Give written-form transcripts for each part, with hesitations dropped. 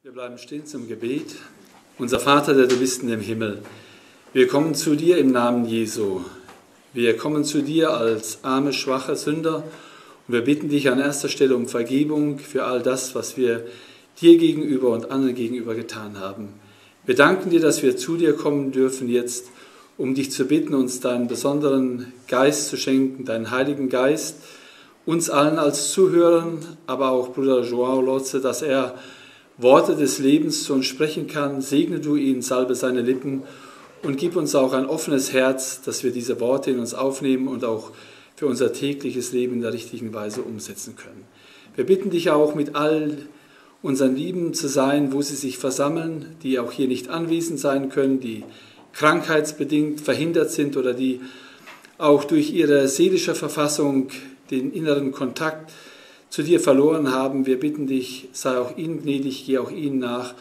Wir bleiben stehen zum Gebet. Unser Vater, der du bist in dem Himmel, wir kommen zu dir im Namen Jesu. Wir kommen zu dir als arme, schwache Sünder und wir bitten dich an erster Stelle um Vergebung für all das, was wir dir gegenüber und anderen gegenüber getan haben. Wir danken dir, dass wir zu dir kommen dürfen jetzt, um dich zu bitten, uns deinen besonderen Geist zu schenken, deinen Heiligen Geist, uns allen als Zuhörern, aber auch Bruder João Lotze, dass er Worte des Lebens zu uns sprechen kann. Segne du ihn, salbe seine Lippen und gib uns auch ein offenes Herz, dass wir diese Worte in uns aufnehmen und auch für unser tägliches Leben in der richtigen Weise umsetzen können. Wir bitten dich auch, mit all unseren Lieben zu sein, wo sie sich versammeln, die auch hier nicht anwesend sein können, die krankheitsbedingt verhindert sind oder die auch durch ihre seelische Verfassung den inneren Kontakt zu dir verloren haben. Wir bitten dich, sei auch ihnen gnädig, geh auch ihnen nach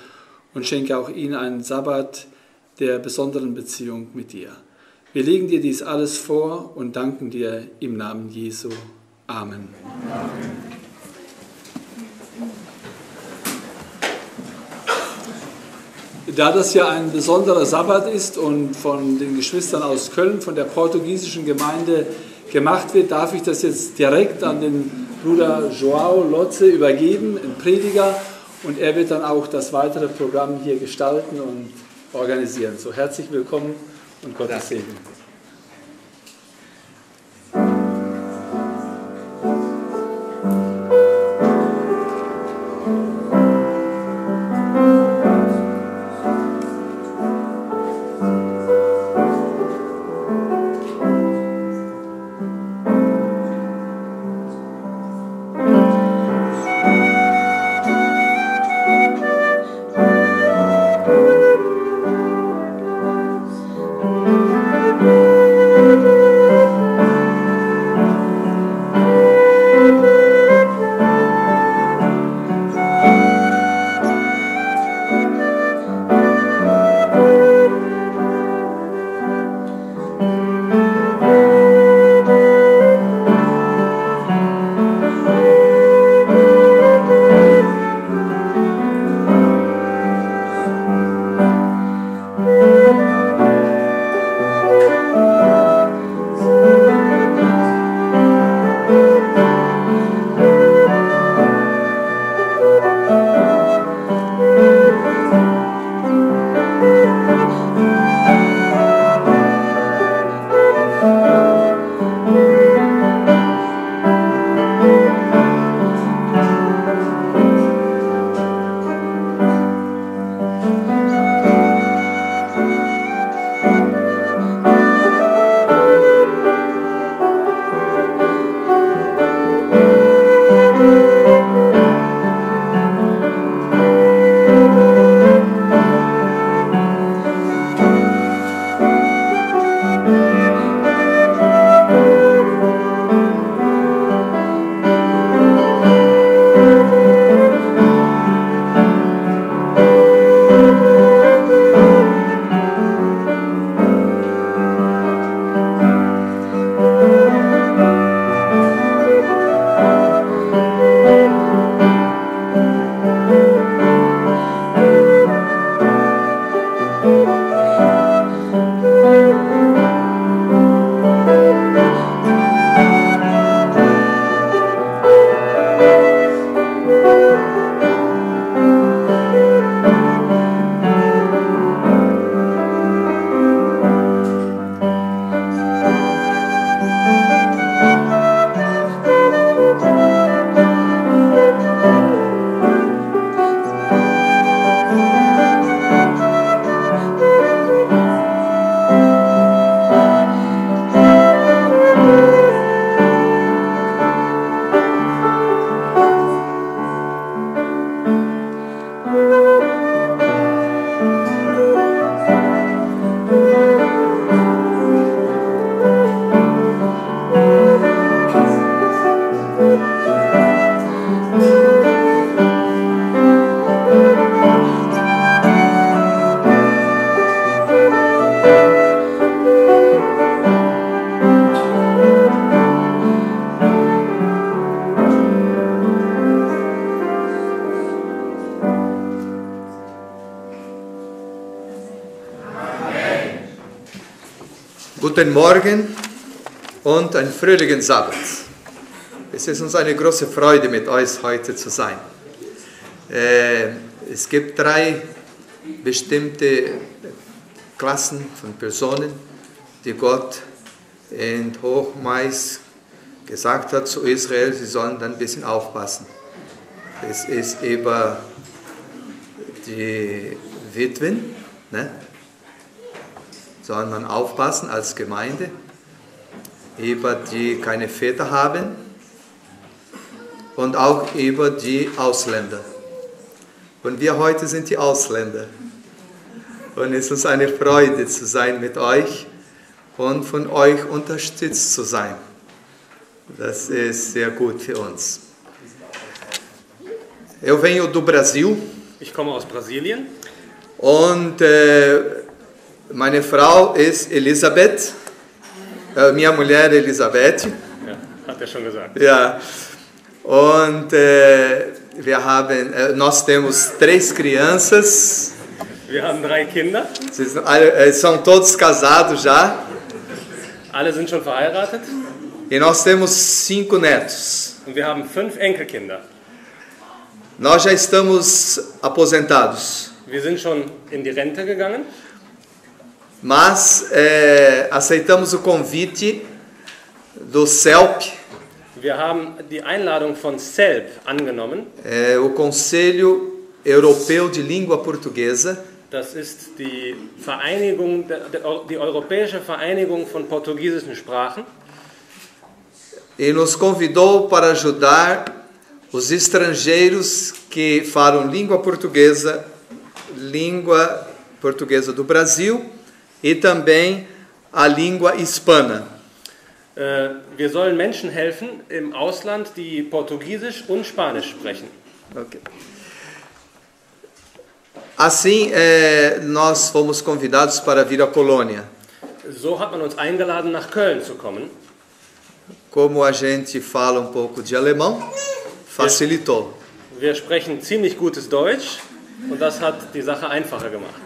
und schenke auch ihnen einen Sabbat der besonderen Beziehung mit dir. Wir legen dir dies alles vor und danken dir im Namen Jesu. Amen. Amen. Da das ja ein besonderer Sabbat ist und von den Geschwistern aus Köln, von der portugiesischen Gemeinde gemacht wird, darf ich das jetzt direkt an den Bruder João Lotze übergeben, ein Prediger, und er wird dann auch das weitere Programm hier gestalten und organisieren. So, herzlich willkommen und Gottes Segen. Guten Morgen und einen fröhlichen Sabbat. Es ist uns eine große Freude, mit euch heute zu sein. Es gibt 3 bestimmte Klassen von Personen, die Gott in Hochmais gesagt hat zu Israel, sie sollen dann ein bisschen aufpassen. Es ist über die Witwen, ne? Soll man aufpassen als Gemeinde, über die keine Väter haben und auch über die Ausländer. Und wir heute sind die Ausländer. Und es ist eine Freude zu sein mit euch und von euch unterstützt zu sein. Das ist sehr gut für uns. Eu venho do Brasil. Ich komme aus Brasilien. Und meine Frau ist Elisabeth, minha mulher Elisabeth. Ja, hat er schon gesagt. Ja. Und nós temos 3 crianças. Wir haben 3 Kinder. São todos casados já. Alle sind schon verheiratet. E nós temos 5 netos. Und wir haben 5 Enkelkinder. Nós já estamos aposentados. Wir sind schon in die Rente gegangen. Mas aceitamos o convite do CELP. Wir haben die Einladung von CELP angenommen. O Conselho Europeu de Língua Portuguesa. Das ist die Vereinigung, die Europäische Vereinigung von portugiesischen Sprachen. E nos convidou para ajudar os estrangeiros que falam língua portuguesa do Brasil e também a língua hispana. Wir sollen Menschen helfen im Ausland, die Portugiesisch und Spanisch sprechen. Okay. Assim, nós fomos convidados para vir à Colônia. So hat man uns eingeladen, nach Köln zu kommen. Como a gente fala um pouco de alemão, facilitou. Wir sprechen ziemlich gutes Deutsch und das hat die Sache einfacher gemacht.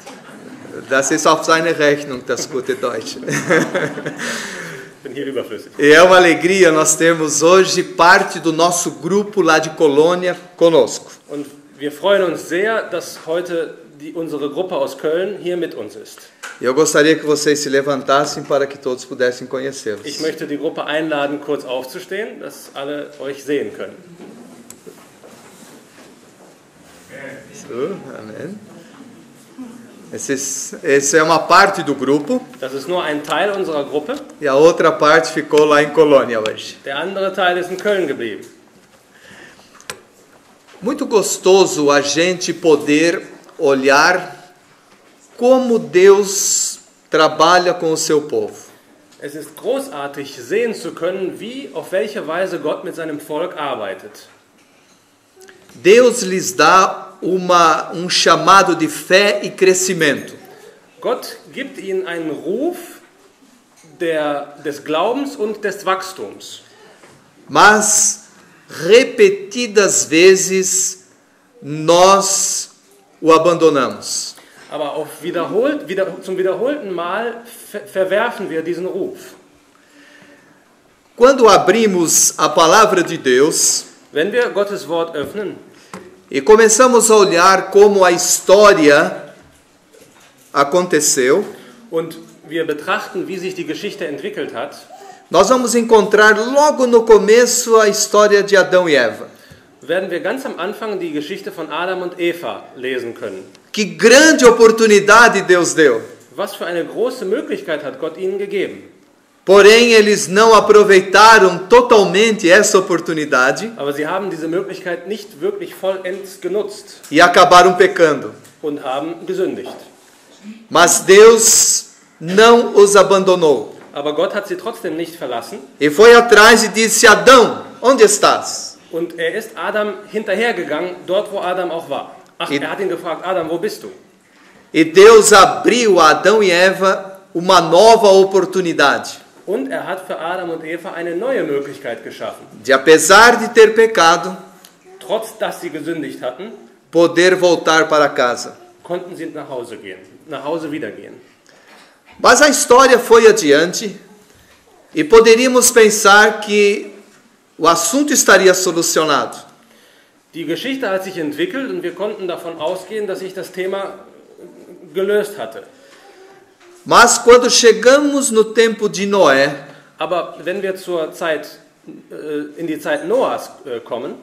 Das ist auf seine Rechnung, das gute Deutsch. Bin hier überflüssig. E é uma alegria, nós temos hoje parte do nosso grupo lá de Colônia conosco. Und wir freuen uns sehr, dass heute unsere Gruppe aus Köln hier mit uns ist. Eu gostaria que vocês se levantassem para que todos pudessem conhecê-los. Ich möchte die Gruppe einladen, kurz aufzustehen, dass alle euch sehen können. So, amém. Essa é uma parte do grupo. Das ist nur ein Teil unserer Gruppe. E a outra parte ficou lá em Colônia hoje. Der andere Teil ist in Köln geblieben. Muito gostoso a gente poder olhar como Deus trabalha com o seu povo. Es ist großartig, sehen zu können, auf welche Weise Gott mit seinem Volk arbeitet. Deus lhes dá chamado de fé e crescimento. Gott gibt ihnen einen Ruf des Glaubens und des Wachstums. Mas repetidas vezes nós o abandonamos. Aber zum wiederholten Mal verwerfen wir diesen Ruf. Quando abrimos a palavra de Deus, wenn wir Gottes Wort öffnen, e começamos a olhar como a história aconteceu, und wir betrachten, wie sich die Geschichte entwickelt hat, nós vamos encontrar logo no começo a história de Adão e Eva. Werden wir ganz am Anfang die Geschichte von Adam und Eva lesen können. Que grande oportunidade Deus deu. Was für eine große Möglichkeit hat Gott ihnen gegeben. Porém, eles não aproveitaram totalmente essa oportunidade. Aber sie haben diese Möglichkeit nicht wirklich vollends genutzt. E acabaram pecando. Und haben gesündigt. Mas Deus não os abandonou. Aber Gott hat sie trotzdem nicht verlassen. E foi atrás e disse: Adão, onde estás? Und er ist Adam hinterhergegangen, dort wo Adam auch war. Er hat ihn gefragt: Adam, wo bist du? E Deus abriu a Adão e Eva uma nova oportunidade. Und er hat für Adam und Eva eine neue Möglichkeit geschaffen. De apesar de ter pecado, trotz dass sie gesündigt hatten, poder voltar para casa. Konnten sie nach Hause gehen, nach Hause wieder gehen. Mas a história foi adiante e poderíamos pensar que o assunto estaria solucionado. Die Geschichte hat sich entwickelt und wir konnten davon ausgehen, dass sich das Thema gelöst hatte. Mas quando chegamos no tempo de Noé, Aber wenn wir in die Zeit Noahs kommen,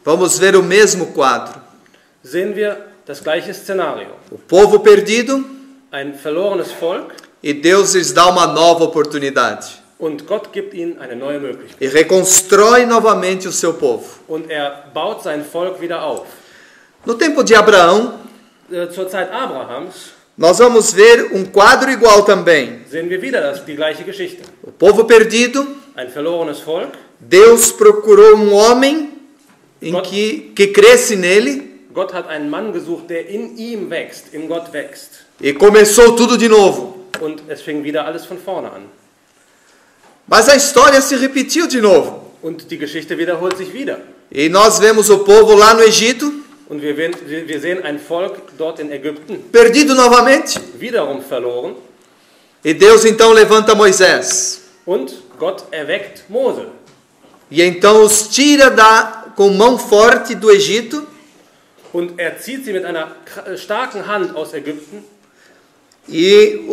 vamos ver o mesmo quadro. sehen wir das gleiche Szenario. O povo perdido Ein verlorenes Volk e Deus lhes dá uma nova oportunidade. und Gott gibt ihnen eine neue Möglichkeit. E reconstrói novamente o seu povo. Und er baut sein Volk wieder auf. No tempo de Abraão, Zur Zeit Abrahams nós vamos ver um quadro igual também. sehen wir wieder die gleiche Geschichte. O povo perdido, Ein verlorenes Volk. Deus procurou um homem que cresce nele Gott hat einen Mann gesucht, der in ihm wächst, in Gott wächst. e começou tudo de novo. Und es fing wieder alles von vorne an. Mas a história se repetiu de novo. Und die Geschichte wiederholt sich wieder. E nós vemos o povo lá no Egito, Und wir sehen ein Volk dort in Ägypten, perdido novamente. wiederum verloren. E Deus então levanta Moisés. Und Gott erweckt Mose. E então os tira com mão forte do Egito Und er zieht sie mit einer starken Hand aus Ägypten e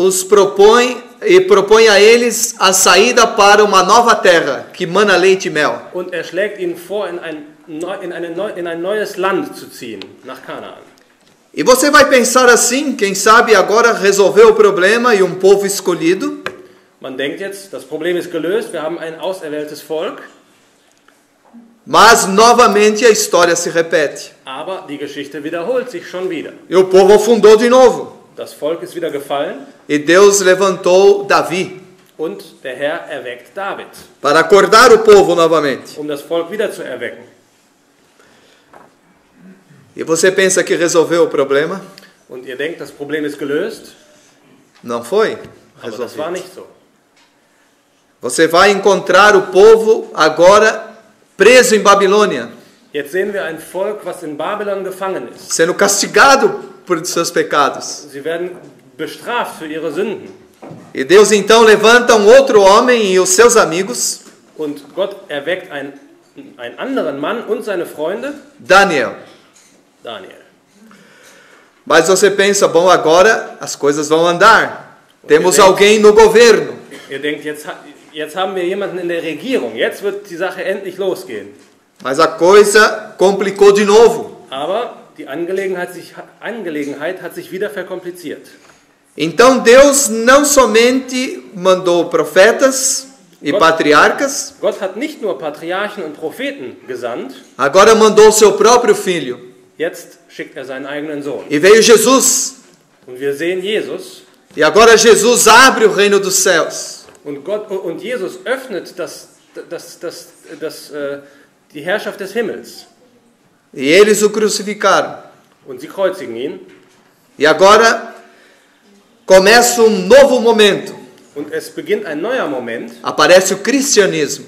propõe a eles a saída para uma nova terra que mana leite e mel. und er schlägt ihnen vor, in ein neues Land zu ziehen, nach Kanaan. E você vai pensar assim, quem sabe agora resolveu o problema e um povo escolhido. Man denkt jetzt, das Problem ist gelöst, wir haben ein auserwähltes Volk, Mas novamente a história se repete. aber die Geschichte wiederholt sich schon wieder. E o povo afundou de novo. Das Volk ist wieder gefallen E Deus levantou Davi und der Herr erweckt David, para acordar o povo novamente. um das Volk wieder zu erwecken. E você pensa que resolveu o problema? Und ihr denkt, das Problem ist gelöst, Não foi aber das war resolvido. nicht so. Você vai encontrar o povo agora preso em Babilônia, Jetzt sehen wir ein Volk, was in Babylon gefangen ist. sendo castigado por seus pecados. Sie werden bestraft für ihre Sünden. E Deus então levanta um outro homem e os seus amigos, Und Gott erweckt einen anderen Mann und seine Freunde, Daniel. Daniel. Mas você pensa, bom, agora as coisas vão andar. Temos Deus. alguém no governo. Ihr denkt, jetzt haben wir jemanden in der Regierung, jetzt wird die Sache endlich losgehen. Mas a coisa complicou de novo. Aber die Angelegenheit hat sich wieder verkompliziert. Então Deus não somente mandou profetas e patriarcas, Gott hat nicht nur Patriarchen und Propheten gesandt, agora mandou seu próprio filho. jetzt schickt er seinen eigenen Sohn. E veio Jesus. Und wir sehen Jesus, E agora Jesus abre o reino dos céus. und Jesus öffnet die Herrschaft des Himmels. E eles o crucificaram. Und sie kreuzigen ihn. E agora começa um novo momento. Und es beginnt ein neuer Moment. Aparece o cristianismo.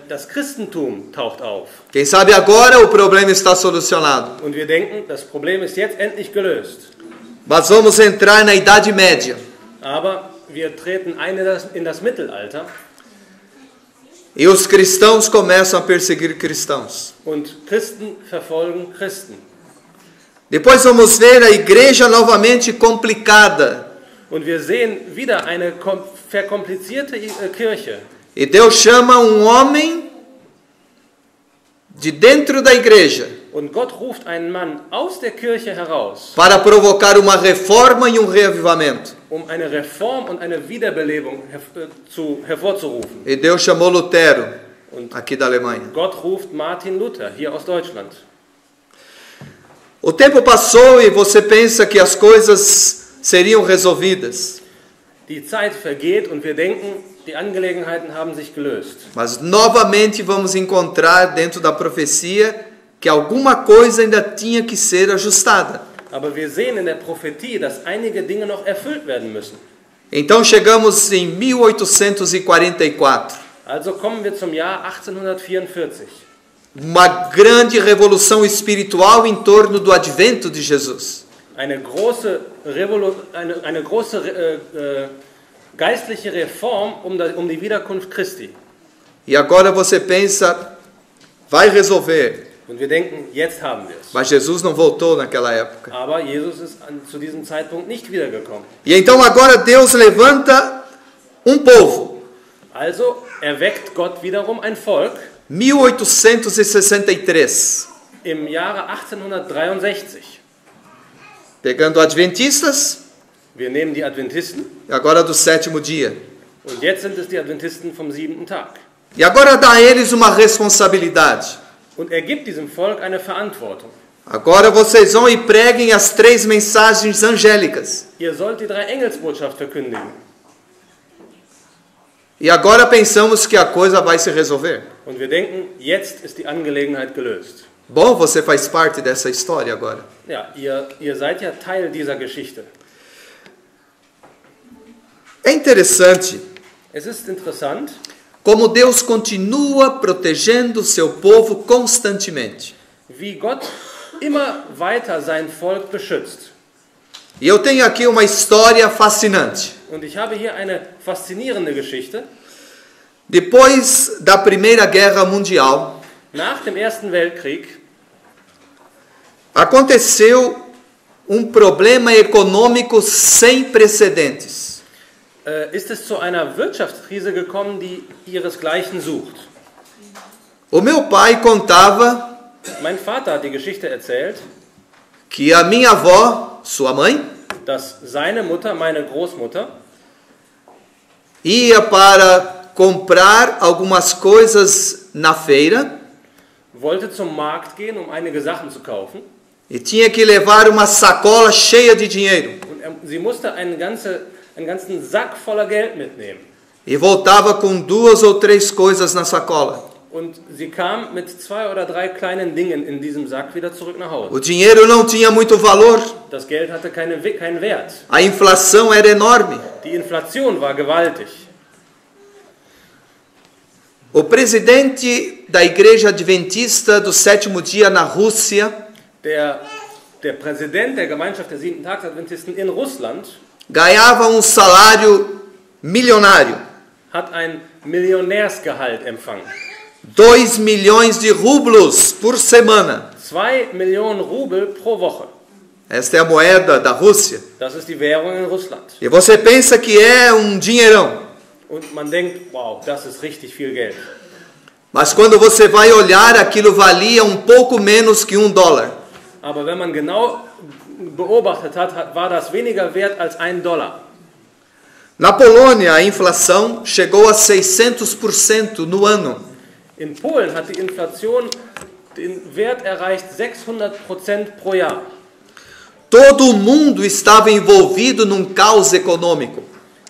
Das Christentum taucht auf. Quem sabe agora o problema está solucionado. Und wir denken, das Problem ist jetzt endlich gelöst. Mas vamos entrar na Idade Média. Aber wir treten in das Mittelalter E os cristãos começam a perseguir cristãos. und Christen verfolgen Christen. Depois vamos ver a igreja novamente complicada. Und wir sehen wieder eine verkomplizierte Kirche. E Deus chama um homem de dentro da igreja Und Gott ruft einen Mann aus der Kirche heraus, para provocar uma reforma e um reavivamento. um eine Reform und eine Wiederbelebung hervorzurufen. E Deus chamou Lutero, Und aqui da Alemanha. Gott ruft Martin Luther hier aus Deutschland. O tempo passou e você pensa que as coisas seriam resolvidas. Die Zeit vergeht und wir denken, die Angelegenheiten haben sich gelöst. Mas novamente vamos encontrar dentro da profecia que alguma coisa ainda tinha que ser ajustada. Aber wir sehen in der Prophetie, dass einige Dinge noch erfüllt werden müssen. Então chegamos em 1844. Also kommen wir zum Jahr 1844. Uma grande revolução espiritual em torno do advento de Jesus. Eine große geistliche Reform um die Wiederkunft Christi. E agora você pensa, vai resolver. Und wir denken, jetzt haben wir es. Mas Jesus não voltou naquela época. Aber Jesus ist zu diesem Zeitpunkt nicht wiedergekommen. E então agora Deus levanta povo. Also erweckt Gott wiederum ein Volk 1863. im Jahre 1863. Pegando adventistas, Wir nehmen die Adventisten e agora do 7º dia. und jetzt sind es die Adventisten vom 7. Tag. E agora dá a eles uma responsabilidade. Und er gibt diesem Volk eine Verantwortung. Agora vocês vão e preguem as 3 mensagens angélicas. Ihr sollt die 3 Engelsbotschaft verkündigen. E agora pensamos que a coisa vai se resolver. Und wir denken, jetzt ist die Angelegenheit gelöst. Bom, você faz parte dessa história agora. Ja, ihr seid ja Teil dieser Geschichte. É interessante Es ist interessant, como Deus continua protegendo o seu povo constantemente. wie Gott immer weiter sein Volk beschützt. E eu tenho aqui uma história fascinante. Und ich habe hier eine faszinierende Geschichte. Depois da Primeira Guerra Mundial, Nach dem Ersten Weltkrieg aconteceu problema econômico sem precedentes. ist es zu einer Wirtschaftskrise gekommen, die ihresgleichen sucht. O meu pai contava Mein Vater hat die Geschichte erzählt, que a minha avó, sua mãe, dass seine Mutter, meine Großmutter, ia para comprar algumas coisas na feira wollte zum Markt gehen, um einige Sachen zu kaufen. e tinha que levar uma sacola cheia de dinheiro. Und sie musste einen ganzen Sack voller Geld mitnehmen. E voltava com 2 ou 3 coisas na sacola. Und sie kam mit 2 oder 3 kleinen Dingen in diesem Sack wieder zurück nach Hause. O dinheiro não tinha muito valor, Das Geld hatte keinen Wert. a inflação era enorme. Die Inflation war gewaltig. O presidente da Igreja Adventista do 7º dia na Rússia Der Präsident der Gemeinschaft der 7. Tagsadventisten in Russland ganhava salário milionário, hat ein Millionärsgehalt empfangen. 2 milhões de rublos por semana. 2 Millionen Rubel pro Woche. Esta é a moeda da Rússia. Das ist die Währung in Russland. E você pensa que é dinheirão. Und man denkt, wow, das ist richtig viel Geld. Mas quando você vai olhar, aquilo valia pouco menos que $1. Aber wenn man genau beobachtet hat, war das weniger wert als $1. Na Polônia, a inflação chegou a 600% no ano. In Polen hat die Inflation den Wert erreicht 600% pro Jahr. Todo o mundo estava envolvido caos econômico.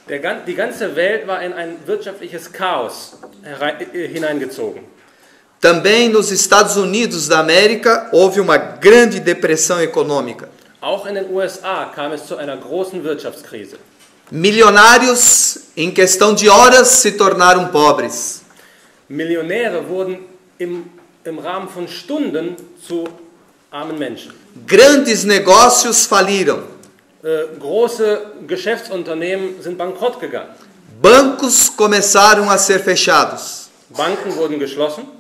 Die ganze Welt war in ein wirtschaftliches Chaos hineingezogen. Também nos Estados Unidos da América houve uma grande depressão econômica. Auch in den USA kam es zu einer großen Wirtschaftskrise. Milionários, em questão de horas, se tornaram pobres. Millionäre wurden im Rahmen von Stunden zu armen Menschen. Grandes negócios faliram. Große Geschäftsunternehmen sind bankrott gegangen. Bancos começaram a ser fechados. Banken wurden geschlossen.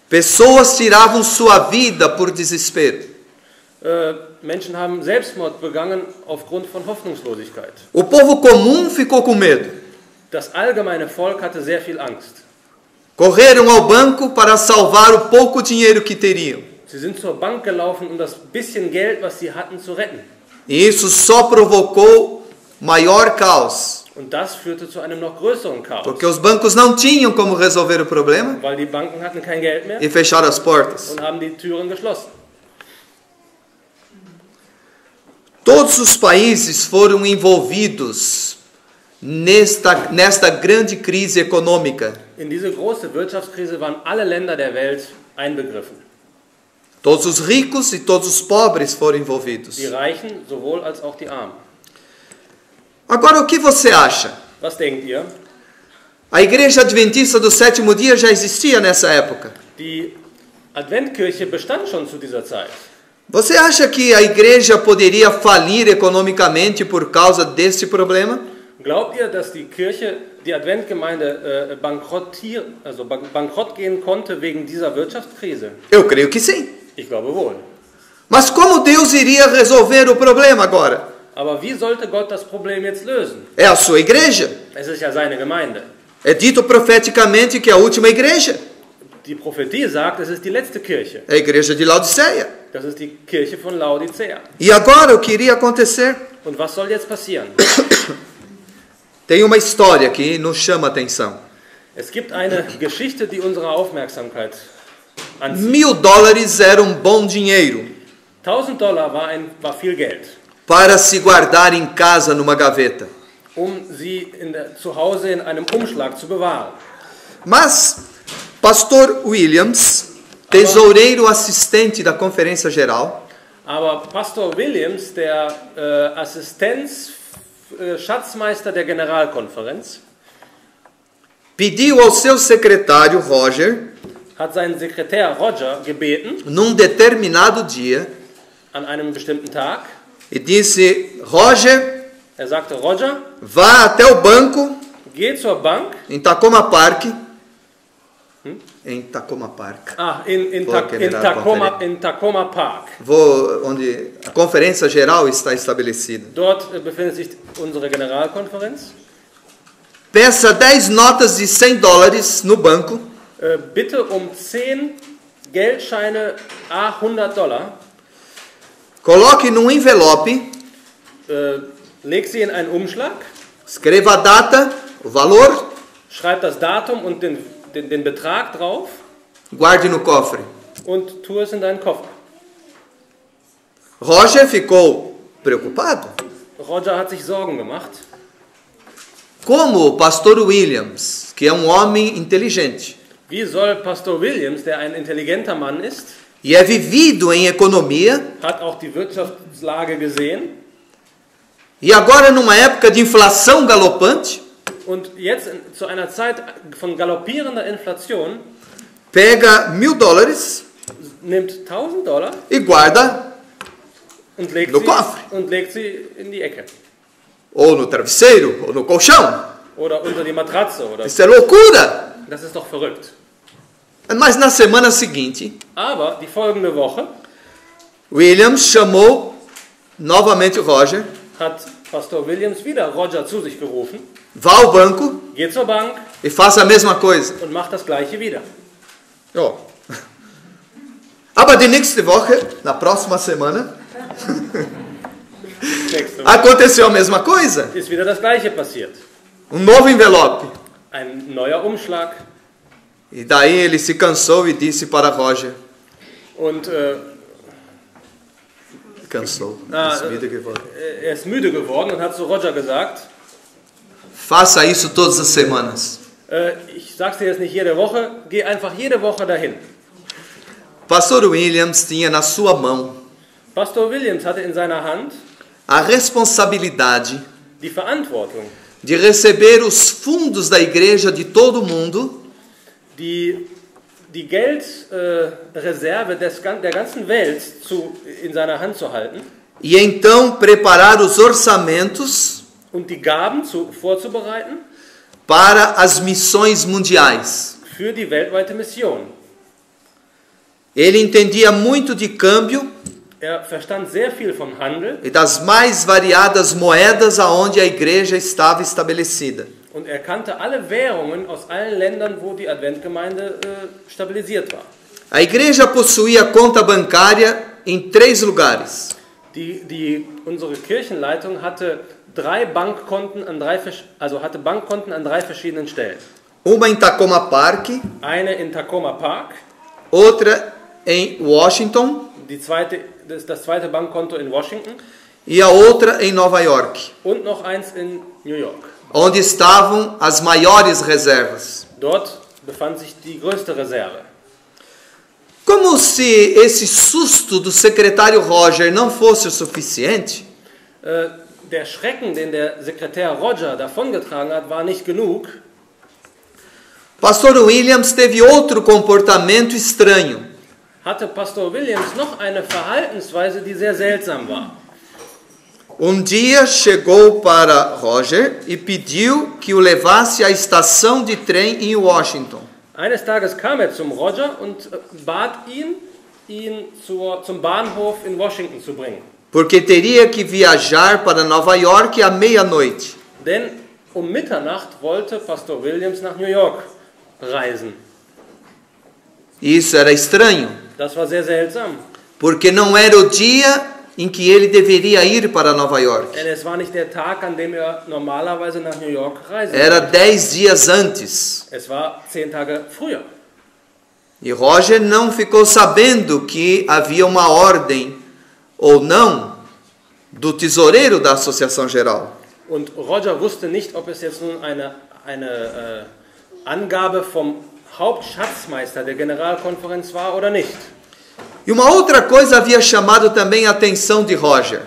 Pessoas tiravam sua vida por desespero. Menschen haben Selbstmord begangen aufgrund von Hoffnungslosigkeit. O povo comum ficou com medo. Das allgemeine Volk hatte sehr viel Angst. Correram ao banco para salvar o pouco dinheiro que teriam. Sie sind zur Bank gelaufen, um das bisschen Geld, was sie hatten, zu retten. E isso só provocou maior caos. Und das führte zu einem noch größeren Chaos. Porque os bancos não tinham como resolver o problema Weil die Banken hatten kein Geld mehr e fecharam as portas. und haben die Türen geschlossen. Todos os países foram envolvidos nesta grande crise econômica. In diese große Wirtschaftskrise waren alle Länder der Welt einbegriffen. Todos os ricos e todos os pobres foram envolvidos. Die Reichen sowohl als auch die Armen. Agora, o que você acha? Was denkt ihr? A Igreja Adventista do 7º dia já existia nessa época. Die Adventkirche bestand schon zu dieser Zeit. Você acha que a igreja poderia falir economicamente por causa deste problema? Glaubt ihr, dass die Kirche, die Adventgemeinde bankrott gehen konnte wegen dieser Wirtschaftskrise? Eu creio que sim. Ich glaube wohl. Mas como Deus iria resolver o problema agora? Aber wie sollte Gott das Problem jetzt lösen? É a sua igreja. Es ist ja seine Gemeinde. É dito profeticamente que é a última igreja Die Prophetie sagt, es ist die letzte Kirche. é a igreja de Laodiceia. Das ist die Kirche von Laodicea. E agora o que iria acontecer? Und was soll jetzt passieren? Tem uma história que nos chama a atenção. Es gibt eine Geschichte, die unsere Aufmerksamkeit anzieht. $1.000 era bom dinheiro $1.000 war viel Geld, para se guardar em casa numa gaveta. sie zu Hause in einem Umschlag zu bewahren. Mas Pastor Williams, tesoureiro assistente da Conferência Geral, Aber Pastor Williams, der Schatzmeister der Generalkonferenz, pediu ao seu secretário Roger, hat seinen Sekretär Roger gebeten, num determinado dia, an einem bestimmten Tag, e disse: Roger, sagte, Roger, vá até o banco geh zur Bank, em Tacoma Park. Em Tacoma Park. In Tacoma Park. Onde a Conferência Geral está estabelecida. Dort befindet sich unsere Generalkonferenz. Peça 10 notas de $100 no banco. Bitte 10 Geldscheine $100. Coloque num envelope. Leg sie in einen Umschlag. Escreva a data, o valor. Schreib das Datum und den Betrag drauf. Guarde no cofre. Und tu es in deinen Koffer. Roger ficou preocupado. Roger hat sich Sorgen gemacht. Como o pastor Williams, que é homem inteligente, Wie soll Pastor Williams, der ein intelligenter Mann ist, e é vivido em economia, hat auch die Wirtschaftslage gesehen, e agora numa época de inflação galopante, und jetzt zu einer Zeit von galoppierender Inflation pega $1.000 nimmt $1.000 e guarda und legt sie in die Ecke. ou no travesseiro, ou no colchão. Oder unter die Matratze. Oder Isso é loucura! das ist doch verrückt. Mas na semana seguinte, Aber die folgende Woche Williams chamou novamente Roger. hat Pastor Williams wieder Roger zu sich gerufen. Vá ao banco Geh zur Bank e faça a mesma coisa. und mach das Gleiche wieder. Oh. Aber die nächste Woche, na próxima semana, Nächste Woche aconteceu a mesma coisa. ist wieder das Gleiche passiert. Novo envelope. Ein neuer Umschlag. E daí ele se cansou e disse para Roger. Und Cansou. er ist müde geworden und hat zu Roger gesagt, Faça isso todas as semanas. Ich sag's dir jetzt nicht jede Woche, geh einfach jede Woche dahin. Pastor Williams tinha na sua mão Pastor Williams hatte in seiner Hand a responsabilidade die Verantwortung, de receber os fundos da igreja de todo mundo die Geldreserve der ganzen Welt in seiner Hand zu halten e então preparar os orçamentos und die Gaben vorzubereiten para as missões mundiais. für die weltweite Mission. Ele entendia muito de câmbio Er verstand sehr viel vom Handel e das mais variadas moedas aonde a igreja estava estabelecida. und er kannte alle Währungen aus allen Ländern, wo die Adventgemeinde stabilisiert war. A igreja possuía conta bancária em 3 lugares. Unsere Kirchenleitung hatte Bankkonten an drei verschiedenen Stellen. Uma em Tacoma Park, Eine in Tacoma Park, outra em Washington das zweite Bankkonto in Washington e a outra em Nova York, und noch eins in New York. onde estavam as maiores reservas. Dort befand sich die größte Reserve. Como se esse susto do secretário Roger não fosse o suficiente, Der Schrecken, den der Sekretär Roger davongetragen hat, war nicht genug. Pastor Williams teve outro comportamento estranho. Hatte Pastor Williams noch eine Verhaltensweise, die sehr seltsam war. Um dia chegou para Roger e pediu que o levasse à estação de trem em Washington. Eines Tages kam zum Roger und bat ihn zum Bahnhof in Washington zu bringen. Porque teria que viajar para Nova York à meia-noite. Denn Mitternacht wollte Pastor Williams nach New York reisen. Isso era estranho, Das war sehr seltsam. porque não era o dia em que ele deveria ir para Nova York. Denn es war nicht der Tag, an dem normalerweise nach New York reisen Era wollte. 10 dias antes. Es war 10 Tage früher. E Roger não ficou sabendo que havia uma ordem ou não do tesoureiro da Associação Geral. Und Roger wusste nicht, ob es jetzt nun eine Angabe vom Hauptschatzmeister der Generalkonferenz war oder nicht. E uma outra coisa havia chamado também a atenção de Roger.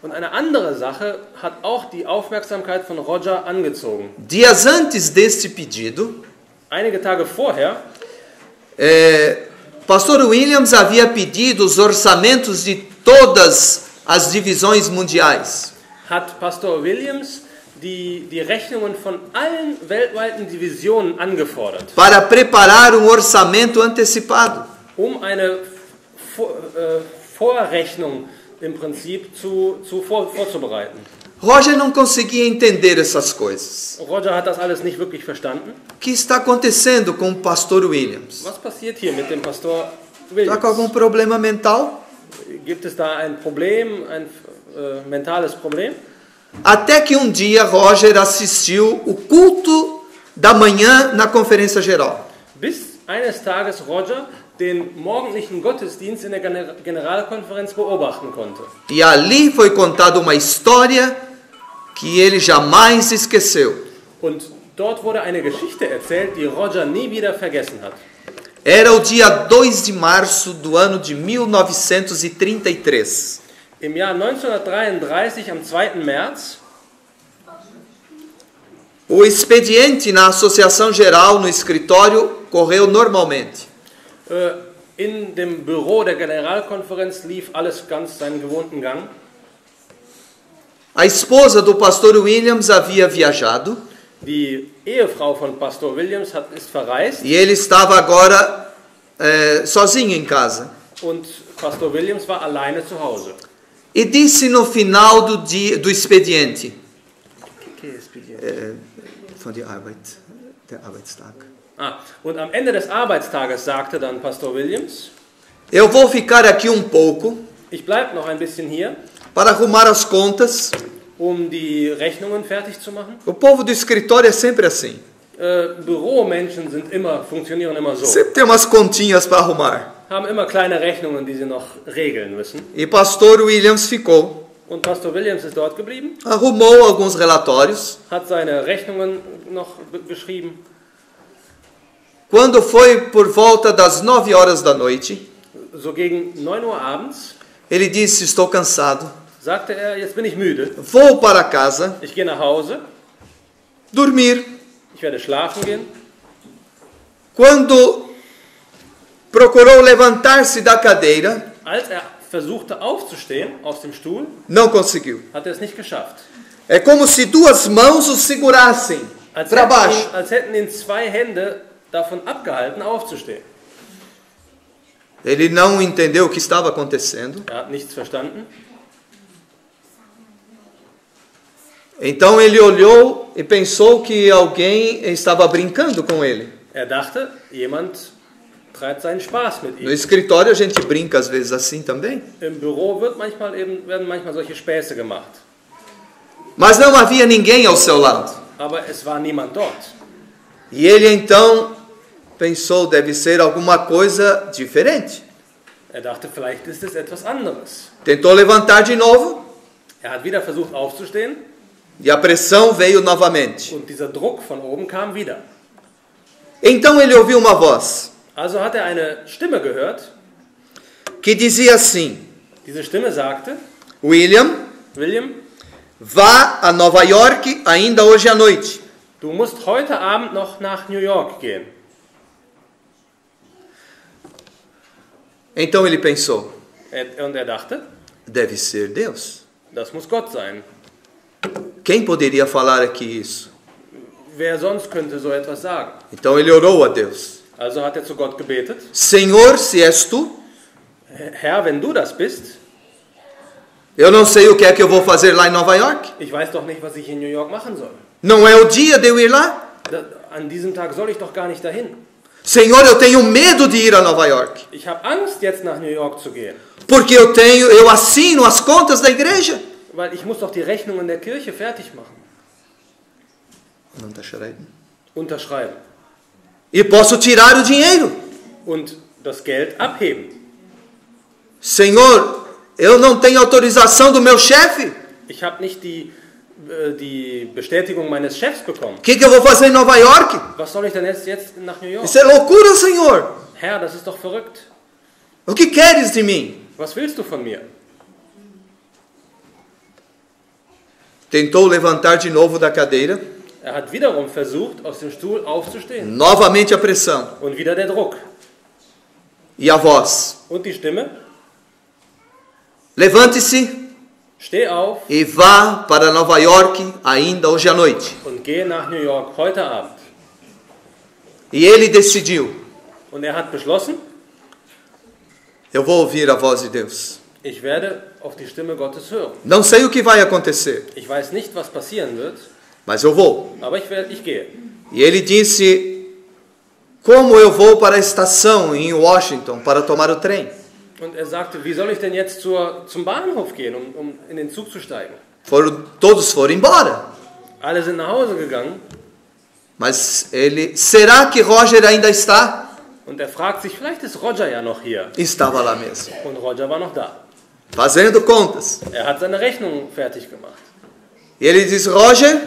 Und eine andere Sache hat auch die Aufmerksamkeit von Roger angezogen. Dias antes deste pedido, Einige Tage vorher Pastor Williams havia pedido os orçamentos de todas as divisões mundiais. hat Pastor Williams die Rechnungen von allen weltweiten Divisionen angefordert, Para preparar um orçamento antecipado. eine Vorrechnung im Prinzip vorzubereiten. Roger não conseguia entender essas coisas. Roger hat das alles nicht wirklich verstanden. O que está acontecendo com o pastor Williams? Was passiert hier mit dem Pastor Está Williams? com algum problema mental? Gibt es da ein Problem, ein mentales Problem? Até que um dia Roger assistiu o culto da manhã na conferência geral. Bis eines Tages Roger den morgendlichen Gottesdienst in der Generalkonferenz beobachten konnte. E ali foi contada uma história que ele jamais esqueceu. Und dort wurde eine Geschichte erzählt, die Roger nie wieder vergessen hat. Era o dia 2 de março do ano de 1933. Im Jahr 1933, am 2. März, O expediente na Associação Geral, no escritório, correu normalmente. in dem Büro der Generalkonferenz lief alles ganz seinen gewohnten Gang. A esposa do pastor Williams havia viajado Die Ehefrau von Pastor Williams ist verreist e ele estava agora sozinho em casa. und Pastor Williams war alleine zu Hause. E disse no final do expediente, von der Arbeit, der Arbeitstag, Und am Ende des Arbeitstages sagte dann Pastor Williams, eu vou ficar aqui um pouco ich bleibe noch ein bisschen hier, para arrumar as contas. die Rechnungen fertig zu machen. O povo do escritório é sempre assim. Büromenschen funktionieren immer so. Sempre tem umas continhas para arrumar. Haben immer kleine Rechnungen, die sie noch regeln müssen. E pastor Williams ficou. Und Pastor Williams ist dort geblieben, Arrumou alguns relatórios. hat seine Rechnungen noch geschrieben. Quando foi por volta das 9 horas da noite, So gegen 9 Uhr abends ele disse, estou cansado. sagte er, jetzt bin ich müde, Vou para casa, ich gehe nach Hause, dormir. ich werde schlafen gehen. Quando procurou levantar-se da cadeira, Als er versuchte aufzustehen aus dem Stuhl, não conseguiu. hat er es nicht geschafft. É como se duas mãos o segurassem para baixo. Als hätten ihn 2 Hände davon abgehalten, aufzustehen. Ele não entendeu o que estava acontecendo. Er hat nichts verstanden. Então ele olhou e pensou que alguém estava brincando com ele. Er dachte, jemand treibt seinen Spaß mit No ihm. escritório a gente brinca às vezes assim também. Im Büro werden manchmal solche Späße gemacht. Mas não havia ninguém ao seu lado. Aber es war niemand dort. E ele então pensou, deve ser alguma coisa diferente. Er dachte, vielleicht ist es etwas anderes. Tentou levantar de novo Er hat wieder versucht aufzustehen e a pressão veio novamente. und dieser Druck von oben kam wieder. Então ele ouviu uma voz Also hat er eine Stimme gehört. que dizia assim: Diese Stimme sagte, William, William, vá a Nova York ainda hoje à noite. du musst heute Abend noch nach New York gehen. Então ele pensou, Und er dachte, deve ser Deus. Das muss Gott sein. Quem poderia falar aqui isso? Wer sonst könnte so etwas sagen? Então ele orou a Deus. Also hat er zu Gott gebetet. Senhor, se és tu, Herr, wenn du das bist, eu não sei o que é que eu vou fazer lá em Nova York. ich weiß doch nicht, was ich in New York machen soll. Não é o dia de eu ir lá. An diesem Tag soll ich doch gar nicht dahin. Senhor, eu tenho medo de ir a Nova York. Ich habe Angst, jetzt nach New York zu gehen. Porque eu assino as contas da igreja. Weil ich muss doch die Rechnungen der Kirche fertig machen. Não está chorando. Unterschreiben. E posso tirar o dinheiro. Und das Geld abheben. Senhor, eu não tenho autorização do meu chefe. Ich habe nicht die Bestätigung meines Chefs bekommen. O que eu vou fazer em Nova York? Was soll ich denn jetzt nach New York? Isso é loucura, Senhor. Herr, das ist doch verrückt. O que queres de mim? Was willst du von mir? Tentou levantar de novo da cadeira. Er hat wiederum versucht, aus dem Stuhl aufzustehen. Novamente a pressão. Und wieder der Druck. E a voz. Und die Stimme. Levante-se Steh auf e vá para Nova York ainda hoje à noite. und geh nach New York heute Abend. E ele decidiu. Und er hat beschlossen, Eu vou ouvir a voz de Deus. ich werde auf die Stimme Gottes hören. Não sei o que vai acontecer, Ich weiß nicht, was passieren wird, mas eu vou. aber ich gehe. E ele disse: como eu vou para a estação em Washington para tomar o trem? Und er sagte, wie soll ich denn jetzt zum Bahnhof gehen, um in den Zug zu steigen? Todos foram embora. Alle sind nach Hause gegangen Mas ele, será que Roger ainda está? und er fragt sich, vielleicht ist Roger ja noch hier. Estava lá mesmo, Und Roger war noch da. fazendo contas. Er hat seine Rechnung fertig gemacht. E ele diz: Roger,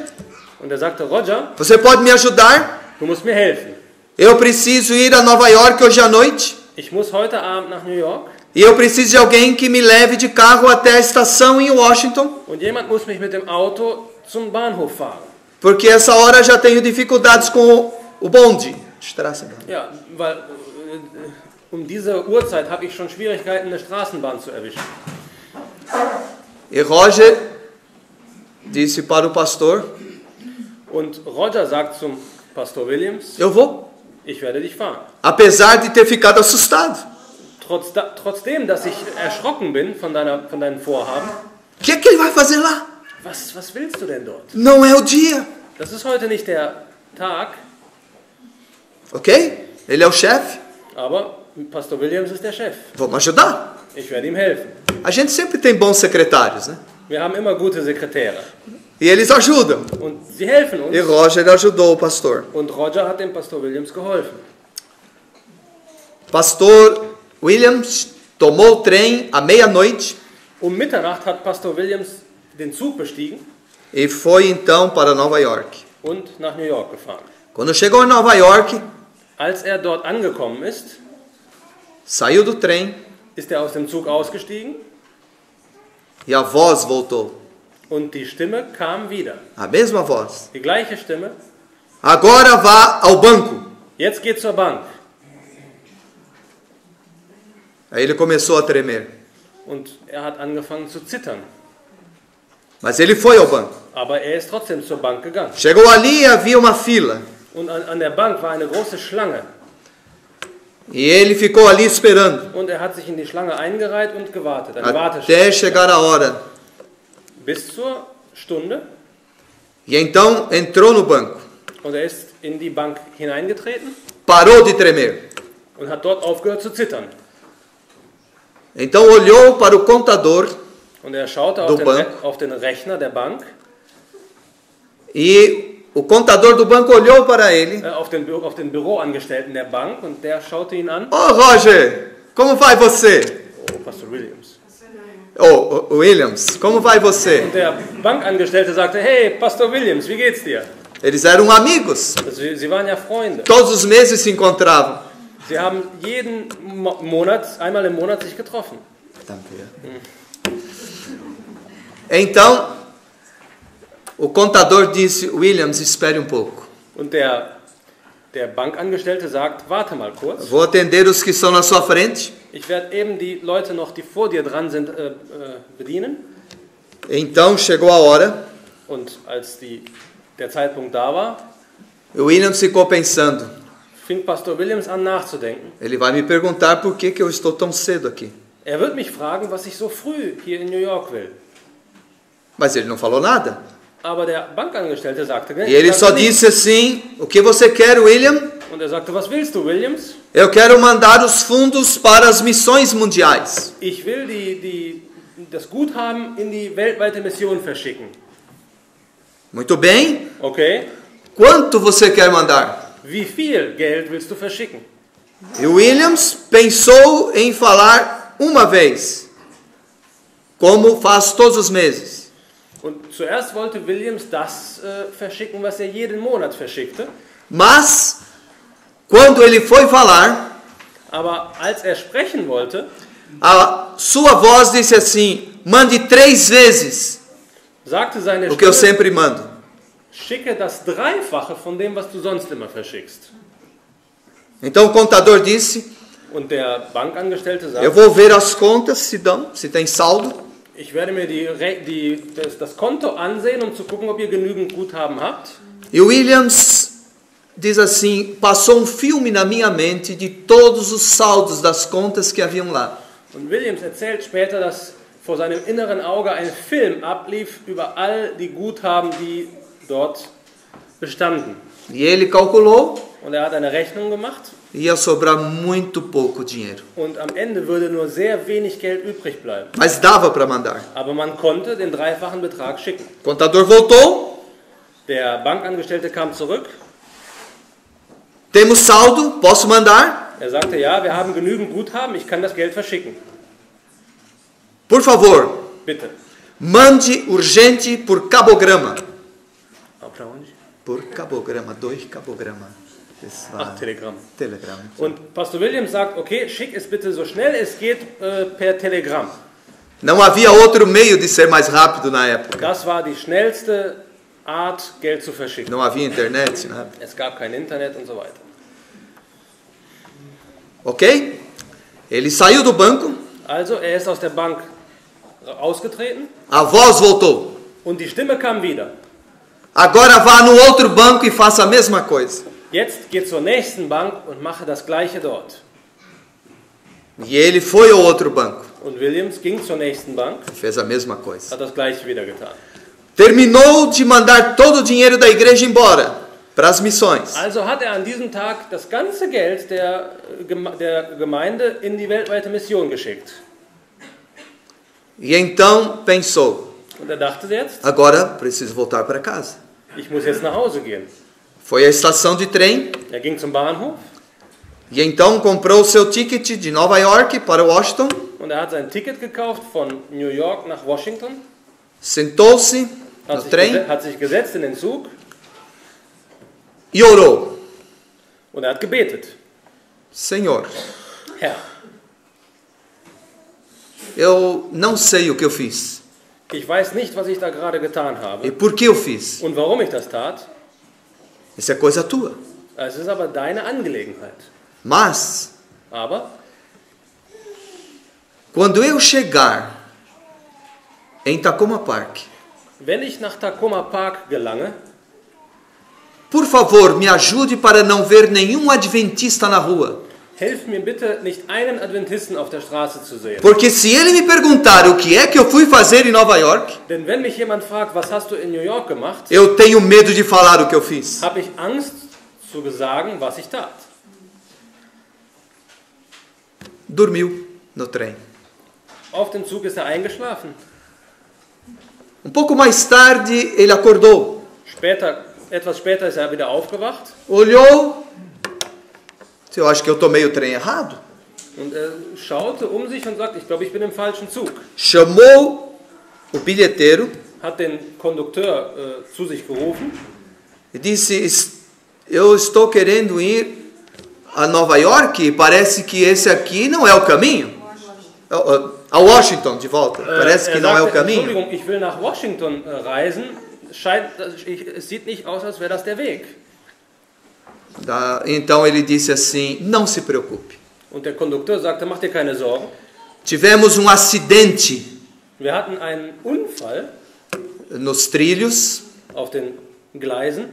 Und er sagte, Roger, você pode me ajudar? du musst mir helfen. Eu preciso ir a Nova York hoje à noite. Ich muss heute Abend nach New York E eu preciso de alguém que me leve de carro até a estação em Washington. und jemand muss mich mit dem Auto zum Bahnhof fahren. Porque essa hora já tenho dificuldades com o bonde. Ja, weil um diese Uhrzeit habe ich schon Schwierigkeiten, eine Straßenbahn zu erwischen. E Roger disse para o pastor: Und Roger sagt zum Pastor Williams, eu vou. ich werde dich fahren. Apesar de ter ficado assustado. Trotzdem, dass ich erschrocken bin von deinen Vorhaben, O que é que ele vai fazer lá? was willst du denn dort? Não é o dia. Das ist heute nicht der Tag, Ok? Ele é o chefe. aber Pastor Williams ist der Chef. Vamos ajudar. Ich werde ihm helfen. A gente sempre tem bons secretários, né? Wir haben immer gute Sekretäre. E eles ajudam. Und sie helfen E uns. Roger ajudou o pastor. Und Roger hat dem Pastor Williams geholfen. Pastor Williams tomou o trem à meia-noite Um Mitternacht hat Pastor Williams den Zug bestiegen e foi então para Nova York. und nach New York gefahren. Quando chegou em Nova York, Als er dort angekommen ist, saiu do trem ist er aus dem Zug ausgestiegen e a voz voltou. und die Stimme kam wieder. A mesma voz. Die gleiche Stimme. Agora vá ao banco. Jetzt geht zur Bank. Aí ele começou a tremer. Und er hat angefangen zu zittern. Mas ele foi ao banco. Aber er ist trotzdem zur Bank gegangen. Chegou ali e havia uma fila. Und an der Bank war eine große Schlange. E ele ficou ali esperando. Und er hat sich in die Schlange eingereiht und gewartet. Eine Até Warteschlange. chegar a hora. Bis zur Stunde. E então entrou no banco. Und er ist in die Bank hineingetreten Parou de tremer. und hat dort aufgehört zu zittern. Então olhou para o contador Und er schaute auf den Rechner der Bank, e o contador do banco olhou para ele. auf den Büroangestellten der Bank, und der schaute ihn an. Ô Roger, como vai você? Oh, Pastor Williams. Ô Williams, como vai você? Und der Bankangestellte sagte, hey, Pastor Williams, wie geht's dir? Eles eram amigos. Sie waren ja Freunde. Todos os meses se encontravam. Sie haben jeden Monat, einmal im Monat sich getroffen. Então, o contador disse: Williams, espere um pouco. Und der Bankangestellte sagt, warte mal kurz. Vou atender os que estão na sua frente. Ich werde eben die Leute noch, die vor dir dran sind, bedienen. Então chegou a hora, Und als der Zeitpunkt da war, o William ficou pensando, fing Pastor Williams an nachzudenken. ele vai me perguntar por que eu estou tão cedo aqui. Er wird mich fragen, was ich so früh hier in New York will. Mas ele não falou nada. Aber der Bankangestellte sagte, E ele só disse assim, o que você quer, William? Und er sagte, was willst du, Williams? Eu quero mandar os fundos para as missões mundiais. Ich will das Guthaben in die weltweite Mission verschicken. Muito bem. Okay. Quanto você quer mandar? Wie viel Geld willst du verschicken? E Williams pensou em falar uma vez, como faz todos os meses. Und zuerst wollte Williams das verschicken, was er jeden Monat verschickte. Mas, quando ele foi falar, Aber als er sprechen wollte, a sua voz disse assim, mande 3 vezes sagte seine o que eu Stimme, sempre mando. schicke das Dreifache von dem, was du sonst immer verschickst. Então o contador disse, Und der Bankangestellte eu sagte, vou ver as contas, se tem saldo. ich werde mir das Konto ansehen, um zu gucken, ob ihr genügend Guthaben habt. E o Williams diz assim, passou um filme na minha mente de todos os saldos das contas que haviam lá. Und Williams erzählt später, dass vor seinem inneren Auge ein Film ablief über all die Guthaben, die dort bestanden. E ele calculou, Und er hat eine Rechnung gemacht ia sobrar muito pouco dinheiro. und am Ende würde nur sehr wenig Geld übrig bleiben. Mas dava para mandar. Aber man konnte den dreifachen Betrag schicken. O contador voltou, Der Bankangestellte kam zurück. temos saldo, posso mandar? Er sagte, ja, wir haben genügend Guthaben, ich kann das Geld verschicken. Por favor, Bitte. mande urgente por cabograma. Por cabograma, 2 cabograma. Das war Ach, Telegramm. Telegram. Und Pastor Williams sagt, okay, schick es bitte so schnell es geht per Telegramm. Não havia outro meio de ser mais rápido na época. Das war die schnellste Art, Geld zu verschicken. Não havia internet, né? Es gab kein Internet und so weiter. Ok? Ele saiu do banco, Also, er ist aus der Bank ausgetreten a voz voltou. und die Stimme kam wieder. Agora vá no outro banco e faça a mesma coisa. Jetzt geh zur nächsten Bank und mache das Gleiche dort. E ele foi ao outro banco Und Williams ging zur nächsten Bank, e fez a mesma coisa. hat das Gleiche wieder getan. Terminou de mandar todo o dinheiro da igreja embora para as missões. Also hat er an diesem Tag das ganze Geld der Gemeinde in die weltweite Mission geschickt. E então pensou, Und er dachte jetzt, agora preciso voltar para casa. ich muss jetzt nach Hause gehen. Foi à estação de trem Er ging zum Bahnhof e então comprou o seu ticket de Nova York para Washington, und er hat sein Ticket gekauft von New York nach Washington, sentou-se no trem hat sich gesetzt in den Zug e orou. und er hat gebetet. Senhor, Herr, eu não sei o que eu fiz ich weiß nicht, was ich da gerade getan e habe por que eu fiz. und warum ich das tat. Isso é coisa tua. Es ist aber deine Angelegenheit. Mas, Aber quando eu chegar em Tacoma Park, wenn ich nach Tacoma Park gelange, por favor, me ajude para não ver nenhum adventista na rua. hilf mir bitte, nicht einen Adventisten auf der Straße zu sehen. Porque se ele me perguntar o que é que eu fui fazer em Nova York, Denn wenn mich jemand fragt, was hast du in New York gemacht, eu tenho medo de falar o que eu fiz. habe ich Angst zu sagen, was ich tat. Dormiu no trem. Auf dem Zug ist er eingeschlafen. Pouco mais tarde, ele acordou. Etwas später ist er wieder aufgewacht Olhou. Eu acho que eu tomei o trem errado. und er schaute sich und sagte, ich glaube, ich bin im falschen Zug. Chamou o bilheteiro Hat den Kondukteur zu sich gerufen e disse, eu estou querendo ir a Nova York e parece que esse aqui não é o caminho. A Washington, de volta. Parece que não é o caminho. Entschuldigung, ich will nach Washington reisen. Es sieht nicht aus, als wäre das der Weg. Então ele disse assim, não se preocupe. Und der Kondukteur sagte, mach dir keine Sorgen. Tivemos um acidente Wir hatten einen Unfall nos trilhos auf den Gleisen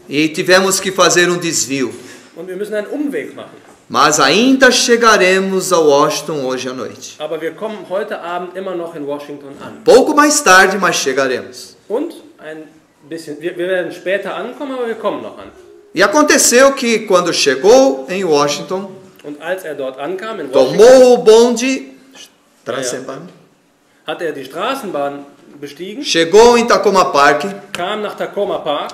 e tivemos que fazer um desvio. und wir müssen einen Umweg machen. Mas ainda chegaremos a Washington hoje à noite. Aber wir kommen heute Abend immer noch in Washington an. Pouco mais tarde, mas chegaremos. Und ein bisschen, wir werden später ankommen, aber wir kommen noch an. E aconteceu que quando chegou em Washington, Und als er dort ankam in Washington, tomou o bonde, Transembano, hat er die Straßenbahn bestiegen, chegou em Tacoma Park, kam nach Tacoma Park.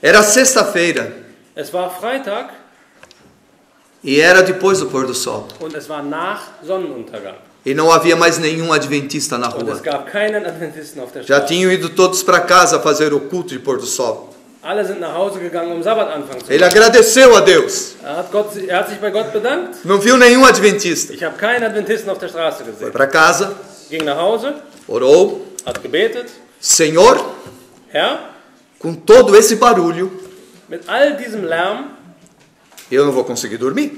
era sexta-feira Es war Freitag e era depois do pôr do sol. und es war nach Sonnenuntergang. E não havia mais nenhum adventista na Und rua. es gab keinen Adventisten auf der Já Straße. tinham ido todos para casa fazer o culto de pôr do sol. Alle sind nach Hause gegangen, um Sabbatanfang zu Ele machen. agradeceu a Deus. Er hat sich bei Gott bedankt. Não viu nenhum adventista. Ich habe keinen Adventisten auf der Straße Foi gesehen. para casa, Ging nach Hause, orou. hat gebetet. Senhor, Herr, com todo esse barulho, mit all diesem Lärm, eu não vou conseguir dormir.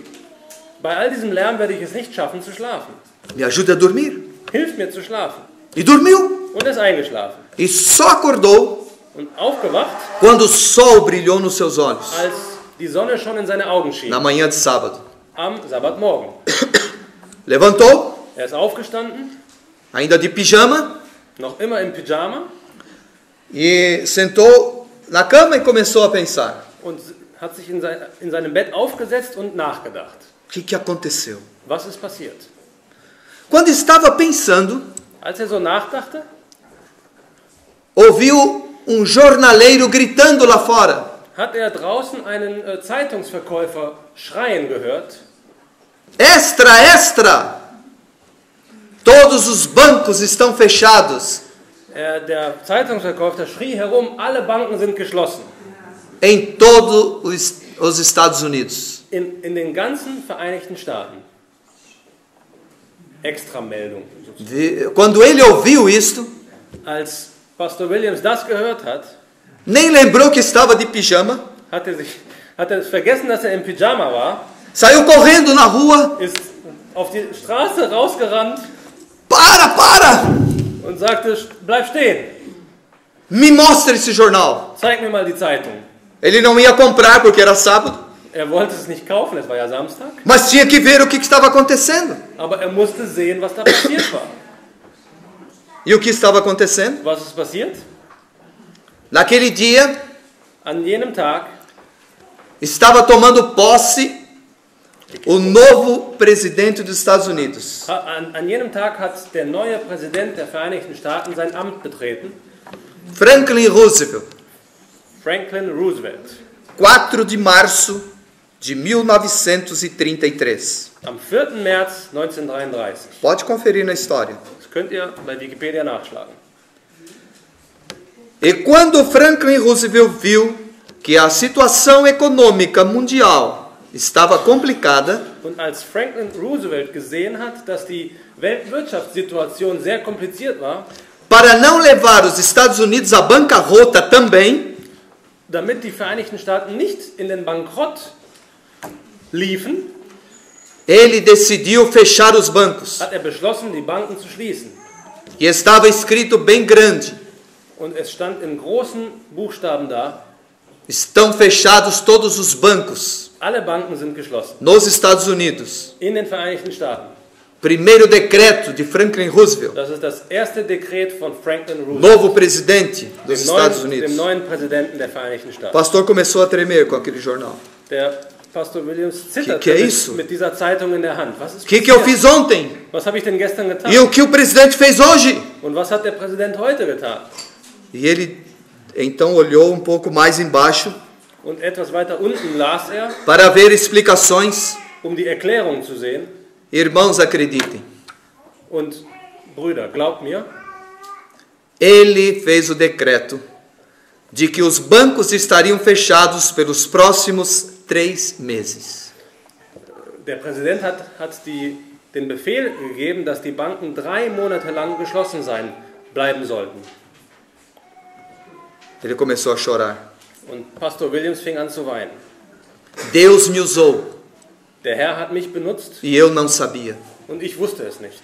bei all diesem Lärm werde ich es nicht schaffen zu schlafen. Me ajude a dormir. Hilf mir zu schlafen. E dormiu. Und ist eingeschlafen. E só acordou Und aufgewacht, quando o sol brilhou nos seus olhos. als die Sonne schon in seine Augen schien. Na manhã de sábado. Am Sabbatmorgen. Levantou, Er ist aufgestanden, ainda de pijama, noch immer im Pyjama, e sentou na cama e começou a pensar. und hat sich in seinem Bett aufgesetzt und nachgedacht. O que aconteceu? Was ist passiert? Quando estava pensando, Als er so nachdachte, ouviu um jornaleiro gritando lá fora. hat er draußen einen Zeitungsverkäufer schreien gehört. Extra, extra! Todos os bancos estão fechados Der Zeitungsverkäufer schrie herum, alle Banken sind geschlossen. em todos os Estados Unidos. In den ganzen Vereinigten Staaten. Extrameldung. Quando ele ouviu isto, Als Pastor Williams das gehört hat, nem lembrou que estava de pijama, hat er vergessen, dass er im Pyjama war, saiu correndo na rua. ist auf die Straße rausgerannt Para! und sagte, bleib stehen, Me mostra esse jornal. zeig mir mal die Zeitung. Ele não ia comprar porque era sábado, Er wollte es nicht kaufen, es war ja Samstag, mas tinha que ver o que estava acontecendo. aber er musste sehen, was da passiert war. E o que estava acontecendo? Was ist passiert? Naquele dia, An jenem Tag estava tomando posse o novo presidente dos Estados Unidos. An jenem Tag hat der neue Präsident der Vereinigten Staaten sein Amt betreten, Franklin Roosevelt, Franklin Roosevelt, 4 de março de 1933. am 4. März 1933. Pode conferir na história. Das könnt ihr bei Wikipedia nachschlagen. E quando Franklin Roosevelt viu que a situação econômica mundial estava complicada, Und als Franklin Roosevelt gesehen hat, dass die Weltwirtschaftssituation sehr kompliziert war, para não levar os Estados Unidos à bancarrota também, damit die Vereinigten Staaten nicht in den Bankrott liefen, ele decidiu fechar os bancos. hat er beschlossen, die Banken zu schließen. E estava escrito bem grande: Und es stand in großen Buchstaben da, estão fechados todos os bancos alle Banken sind geschlossen. nos Estados Unidos. In den Vereinigten Staaten. Primeiro decreto de Franklin Roosevelt, Das ist das erste Dekret von Franklin Roosevelt, novo presidente dos Estados dem Unidos. neuen Präsidenten der Vereinigten O Staaten. pastor começou a tremer com aquele jornal. Der Pastor Williams zitterte Que é isso? mit dieser Zeitung in der Hand. Was ist O que eu passiert? fiz ontem? Was habe ich denn gestern getan? E o que o presidente fez hoje? Und was hat der Präsident heute getan? E ele então olhou um pouco mais embaixo Und etwas weiter unten las er, para ver explicações. um die Erklärung zu sehen. Irmãos, acreditem, Und Brüder, glaubt mir, ele fez o decreto de que os bancos estariam fechados pelos próximos 3 meses. der Präsident hat den Befehl gegeben, dass die Banken 3 Monate lang geschlossen bleiben sollten. Ele começou a chorar. Und Pastor Williams fing an zu weinen. Deus me usou Der Herr hat mich benutzt e eu não sabia. und ich wusste es nicht.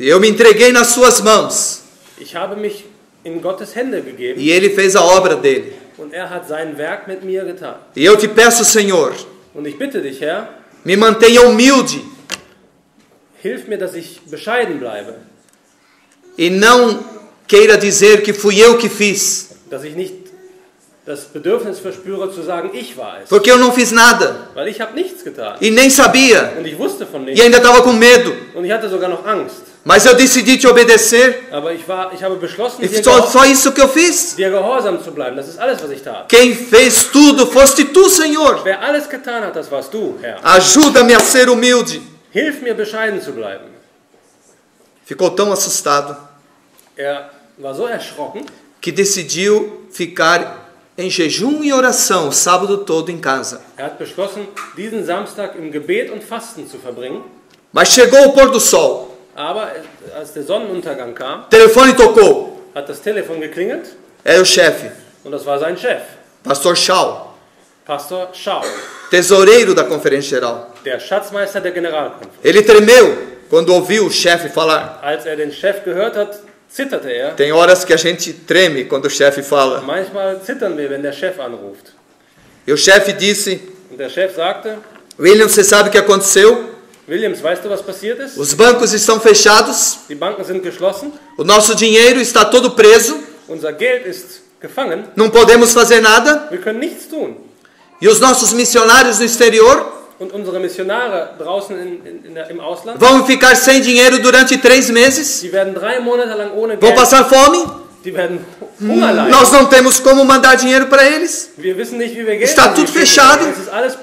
Eu me entreguei nas suas mãos. Ich habe mich in Gottes Hände gegeben E Ele fez a obra dele. und er hat sein Werk mit mir getan. E eu te peço, Senhor, Und ich bitte dich, Herr, me mantenha humilde hilf mir, dass ich bescheiden bleibe, e não queira dizer que fui eu que fiz, dass ich nicht das Bedürfnis verspüre zu sagen, ich war es, porque eu não fiz nada weil ich habe nichts getan e nem sabia und ich wusste von e nichts ainda estava com medo. und ich hatte sogar noch Angst. Mas eu decidi te obedecer Aber ich habe beschlossen, e só isso que eu fiz. dir gehorsam zu bleiben. Das ist alles, was ich tat. Quem fez tudo foste tu, Senhor. Wer alles getan hat, das warst du, Herr. Ajuda-me a ser humilde. Hilf mir, bescheiden zu bleiben. Ficou tão assustado Er war so erschrocken, que decidiu ficar em jejum e oração o sábado todo em casa. er hat beschlossen, diesen Samstag im Gebet und Fasten zu verbringen. Mas chegou o pôr do sol, Aber als der Sonnenuntergang kam, o telefone tocou. hat das Telefon geklingelt Era o chefe, und das war sein Chef, pastor Schau, Pastor Schau, tesoureiro da Conferência Geral. der Schatzmeister der Generalkonferenz. Ele tremeu quando ouviu o chefe falar. Als er den Chef gehört hat, zitterte er. Tem horas que a gente treme quando o chefe fala. Manchmal zittern wir, wenn der Chef anruft. E o chefe disse: Und der Chef sagte, William, você sabe o que aconteceu? Williams, weißt du, was passiert ist? Os bancos estão fechados, Die Banken sind geschlossen, o nosso dinheiro está todo preso, unser Geld ist gefangen, não podemos fazer nada. wir können nichts tun. E os nossos missionários no exterior Und unsere Missionare draußen im Ausland, vão ficar sem dinheiro durante 3 meses, die werden 3 Monate lang ohne vão Geld, passar fome. die werden Hunger leiden. Nós não temos como mandar dinheiro para eles. Wir wissen nicht, wie wir Geld Está an sie tudo schicken. fechado. Es ist alles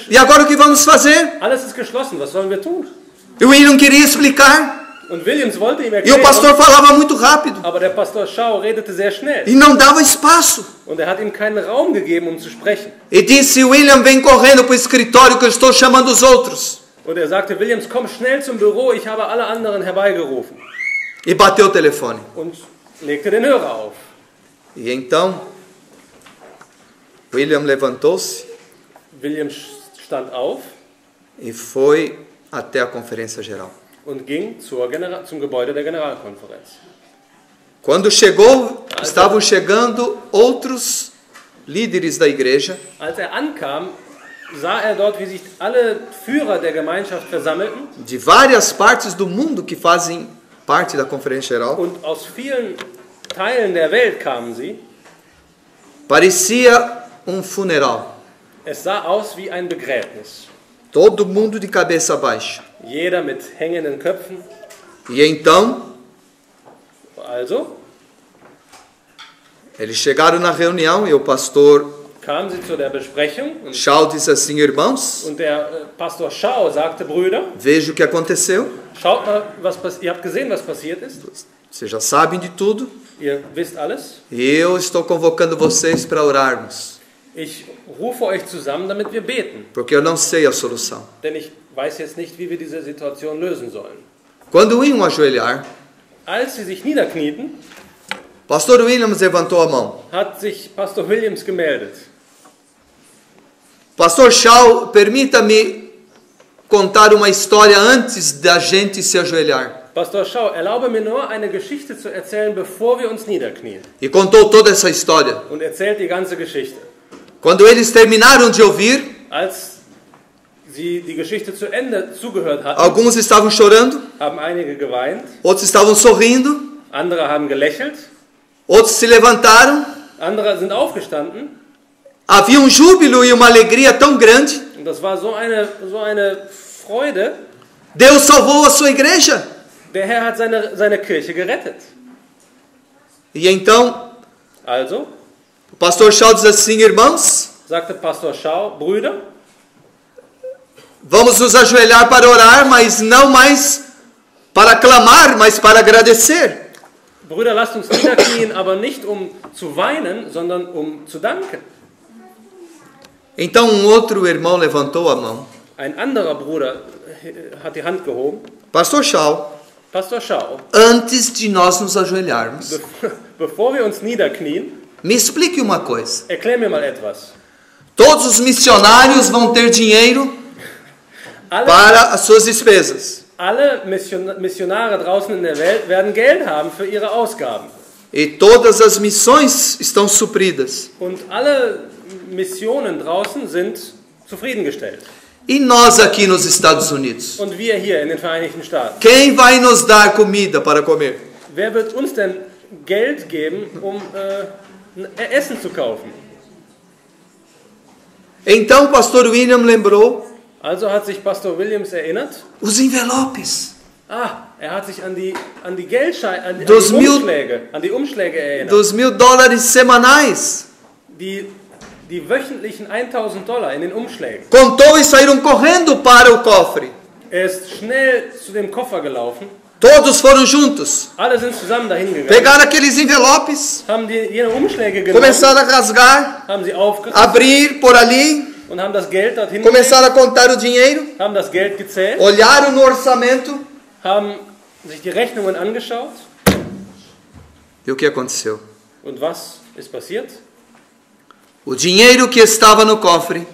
E agora o que vamos fazer? alles ist geschlossen. Was sollen wir tun? E o William queria explicar. Und Williams wollte ihm E o erklären, pastor falava muito rápido. aber der Pastor Schau redete sehr schnell. E não dava espaço. Und er hat ihm keinen Raum gegeben, um zu sprechen. E disse: William, vem correndo para o escritório que eu estou chamando os outros. Und er sagte, Williams, komm schnell zum Büro, ich habe alle anderen herbeigerufen. E bateu o telefone. Und legte den Hörer auf. E então, William levantou-se Williams stand auf e foi até a Conferência Geral. und ging zum Gebäude der Generalkonferenz. Quando chegou, estavam chegando outros líderes da igreja. Als er ankam, sah er dort, wie sich alle Führer der Gemeinschaft versammelten De várias partes do mundo que fazem parte da Conferência Geral. und aus vielen Teilen der Welt kamen sie. Parecia funeral. Es sah aus wie ein Begräbnis. Todo mundo de cabeça baixa. Jeder mit hängenden Köpfen. E então, Also eles chegaram na reunião e o pastor kamen sie zu der Besprechung und Schau disse assim: irmãos, der Pastor Schau sagte, Brüder, veja o que aconteceu. schaut mal, ihr habt gesehen, was passiert ist. Vocês já sabem de tudo. Ihr wisst alles. E eu estou convocando vocês para orarmos. Ich rufe euch zusammen, damit wir beten. Porque eu não sei a solução. Denn ich weiß jetzt nicht, wie wir diese Situation lösen sollen. Quando iam ajoelhar, Als sie sich niederknieten, pastor Williams levantou a mão. hat sich Pastor Williams gemeldet. Pastor Schau, permita-me contar uma história antes da gente se ajoelhar. Pastor Schau, erlaube mir nur, eine Geschichte zu erzählen, bevor wir uns niederknien. E contou toda essa história. Und erzählt die ganze Geschichte. Quando eles terminaram de ouvir, Als sie die Geschichte zu Ende zugehört hatten, alguns estavam chorando, haben einige geweint, outros estavam sorrindo, andere haben gelächelt, outros se levantaram. andere sind aufgestanden. Havia júbilo e uma alegria tão grande. Und das war so eine Freude. Deus salvou a sua igreja. Der Herr hat seine Kirche gerettet. E então, Also, o pastor Schau diz assim: irmãos, sagte Pastor Schau, Brüder, vamos nos ajoelhar para orar, mas não mais para clamar, mas para agradecer. Brüder, lasst uns niederknien, aber nicht um zu weinen, sondern um zu danken. Então outro irmão levantou a mão. Ein anderer Bruder hat die Hand gehoben. Pastor Schau, Pastor Schau, antes de nós nos ajoelharmos, bevor wir uns niederknien, me explique uma coisa. erklär mir mal etwas. Todos os missionários vão ter dinheiro para as suas despesas. alle Missionare draußen in der Welt werden Geld haben für ihre Ausgaben. E todas as missões estão supridas. Und alle Missionen draußen sind zufriedengestellt. E nós aqui nos Estados Unidos? Und wir hier in den Vereinigten Staaten. Quem vai nos dar comida para comer? Wer wird uns denn Geld geben, um Essen zu kaufen? Então o pastor William lembrou Also hat sich Pastor Williams erinnert. os envelopes Er hat sich an die Geldscheine, an die Umschläge erinnert. dos $1.000 semanais. Die wöchentlichen $1.000 in den Umschlägen. Contou e saíram correndo para o cofre. Er ist schnell zu dem Koffer gelaufen. Todos foram juntos. Alle sind zusammen dahin gegangen. Pegaram aqueles envelopes, Haben jene Umschläge genommen, começaram a rasgar, haben sie aufgerissen abrir por ali, und haben das Geld dorthin começaram a contar o dinheiro, haben das Geld gezählt, olharam no orçamento. haben sich die Rechnungen angeschaut. E o que aconteceu? Und was ist passiert? O dinheiro que estava no cofre